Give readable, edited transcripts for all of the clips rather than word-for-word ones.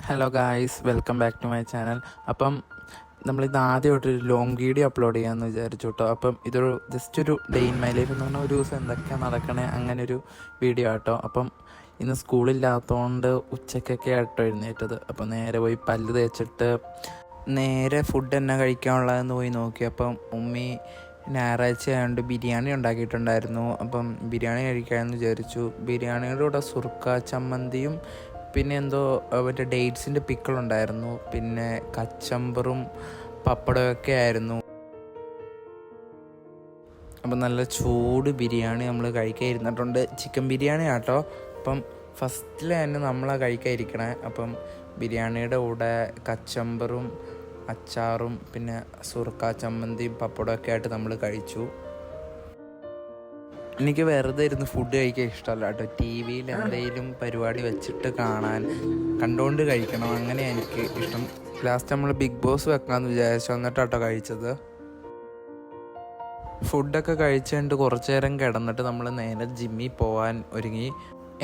Hello guys, welcome back to my channel. അപ്പം നമ്മളിത് ആദ്യമായിട്ടൊരു ലോങ് വീഡിയോ അപ്ലോഡ് ചെയ്യാമെന്ന് വിചാരിച്ചു കേട്ടോ. അപ്പം ഇതൊരു ജസ്റ്റ് ഒരു ഡേ ഇൻ മൈ ലൈഫ് എന്ന് പറഞ്ഞാൽ ഒരു ദിവസം എന്തൊക്കെയാണ് നടക്കണേ അങ്ങനെ ഒരു വീഡിയോ ആട്ടോ. അപ്പം ഇന്ന് സ്കൂളില്ലാത്തതുകൊണ്ട് ഉച്ചക്കൊക്കെ ആട്ടോ എഴുന്നേറ്റത്. അപ്പം നേരെ പോയി പല്ല് തേച്ചിട്ട് നേരെ ഫുഡ് തന്നെ കഴിക്കാനുള്ളതെന്ന് പോയി നോക്കി. അപ്പം ഉമ്മി ഞായറാഴ്ച ആയതുകൊണ്ട് ബിരിയാണി ഉണ്ടാക്കിയിട്ടുണ്ടായിരുന്നു. അപ്പം ബിരിയാണി കഴിക്കാമെന്ന് വിചാരിച്ചു. ബിരിയാണിയുടെ കൂടെ സുർക്ക ചമ്മന്തിയും പിന്നെ എന്തോ മറ്റേ ഡേറ്റ്സിൻ്റെ പിക്കിളുണ്ടായിരുന്നു, പിന്നെ കച്ചമ്പറും പപ്പടമൊക്കെ ആയിരുന്നു. അപ്പം നല്ല ചൂട് ബിരിയാണി നമ്മൾ കഴിക്കാൻ ഇരുന്നിട്ടുണ്ട്. ചിക്കൻ ബിരിയാണി ആട്ടോ. അപ്പം ഫസ്റ്റിൽ തന്നെ നമ്മളാണ് കഴിക്കാൻ ഇരിക്കണേ. അപ്പം ബിരിയാണിയുടെ കൂടെ കച്ചമ്പറും അച്ചാറും പിന്നെ സുർക്ക ചമ്മന്തിയും പപ്പടമൊക്കെ ആയിട്ട് നമ്മൾ കഴിച്ചു. എനിക്ക് വെറുതെ ഇരുന്ന് ഫുഡ് കഴിക്കാൻ ഇഷ്ടമല്ല കേട്ടോ. ടി വിയിൽ എന്തെങ്കിലും പരിപാടി വെച്ചിട്ട് കണ്ടുകൊണ്ട് കഴിക്കണം, അങ്ങനെയാണ് എനിക്ക് ഇഷ്ടം. ലാസ്റ്റ് നമ്മൾ ബിഗ് ബോസ് വെക്കാമെന്ന് വിചാരിച്ചു, എന്നിട്ടാട്ടോ കഴിച്ചത്. ഫുഡൊക്കെ കഴിച്ചുകൊണ്ട് കുറച്ച് നേരം കിടന്നിട്ട് നമ്മൾ നേരെ ജിമ്മിൽ പോകാൻ ഒരുങ്ങി.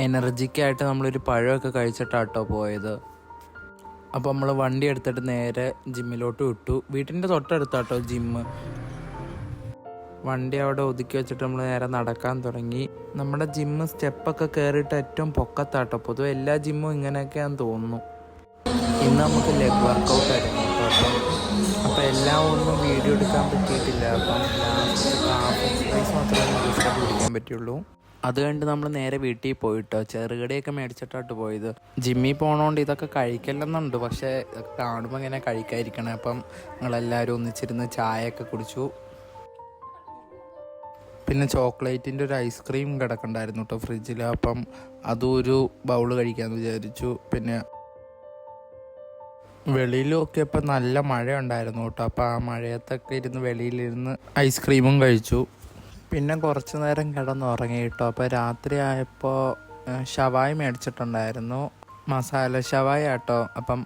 എനർജിക്കായിട്ട് നമ്മളൊരു പഴമൊക്കെ കഴിച്ചിട്ടാട്ടോ പോയത്. അപ്പോൾ നമ്മൾ വണ്ടി എടുത്തിട്ട് നേരെ ജിമ്മിലോട്ട് വിട്ടു. വീട്ടിൻ്റെ തൊട്ടടുത്താട്ടോ ജിമ്മ്. വണ്ടി അവിടെ ഒതുക്കി വെച്ചിട്ട് നമ്മൾ നേരെ നടക്കാൻ തുടങ്ങി. നമ്മുടെ ജിമ്മ് സ്റ്റെപ്പൊക്കെ കയറിയിട്ട് ഏറ്റവും പൊക്കത്താട്ടോ. പൊതുവെ എല്ലാ ജിമ്മും ഇങ്ങനെയൊക്കെയാണെന്ന് തോന്നുന്നു. ഇന്ന് നമുക്ക് ലെഗ് വർക്കൗട്ട് ആയിരുന്നു കേട്ടോ. അപ്പോൾ എല്ലാം ഒന്നും വീഡിയോ എടുക്കാൻ പറ്റിയിട്ടില്ല. അപ്പം ലാസ്റ്റ് ഹാഫ് എക്സസൈസ് മാത്രമേ ദിവസം പിടിക്കാൻ പറ്റുള്ളൂ. അത് കഴിഞ്ഞിട്ട് നമ്മൾ നേരെ വീട്ടിൽ പോയിട്ടോ. ചെറുകടിയൊക്കെ മേടിച്ചിട്ടായിട്ട് പോയത്. ജിമ്മിൽ പോകണോണ്ട് ഇതൊക്കെ കഴിക്കല്ലെന്നുണ്ട്, പക്ഷേ ഇതൊക്കെ കാണുമ്പോൾ ഇങ്ങനെ കഴിക്കാതിരിക്കണേ. അപ്പം ഞങ്ങളെല്ലാവരും ഒന്നിച്ചിരുന്ന് ചായയൊക്കെ കുടിച്ചു. പിന്നെ ചോക്ലേറ്റിൻ്റെ ഒരു ഐസ്ക്രീം കിടക്കണ്ടായിരുന്നു കേട്ടോ ഫ്രിഡ്ജിൽ. അപ്പം അതും ഒരു ബൗള് കഴിക്കാമെന്ന് വിചാരിച്ചു. പിന്നെ വെളിയിലൊക്കെ ഇപ്പം നല്ല മഴ ഉണ്ടായിരുന്നു കേട്ടോ. അപ്പോൾ ആ മഴയത്തൊക്കെ ഇരുന്ന് വെളിയിലിരുന്ന് ഐസ്ക്രീമും കഴിച്ചു. പിന്നെ കുറച്ച് നേരം കിടന്നുറങ്ങി കേട്ടോ. അപ്പോൾ രാത്രി ആയപ്പോൾ ഷവായി മേടിച്ചിട്ടുണ്ടായിരുന്നു, മസാല ഷവായി ആട്ടോ. അപ്പം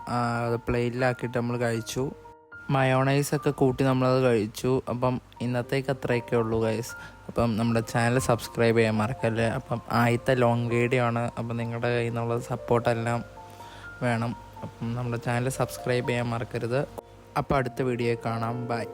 പ്ലേറ്റിലാക്കിയിട്ട് നമ്മൾ കഴിച്ചു. മയോണൈസൊക്കെ കൂട്ടി നമ്മളത് കഴിച്ചു. അപ്പം ഇന്നത്തേക്ക് അത്രയൊക്കെ ഉള്ളൂ ഗൈസ്. അപ്പം നമ്മുടെ ചാനൽ സബ്സ്ക്രൈബ് ചെയ്യാൻ മറക്കല്ലേ. അപ്പം ആദ്യത്തെ ലോങ് വീഡിയോ ആണ്. അപ്പം നിങ്ങളുടെ കയ്യിൽ നിന്നുള്ള സപ്പോർട്ടെല്ലാം വേണം. അപ്പം നമ്മുടെ ചാനൽ സബ്സ്ക്രൈബ് ചെയ്യാൻ മറക്കരുത്. അപ്പോൾ അടുത്ത വീഡിയോ കാണാം. ബൈ.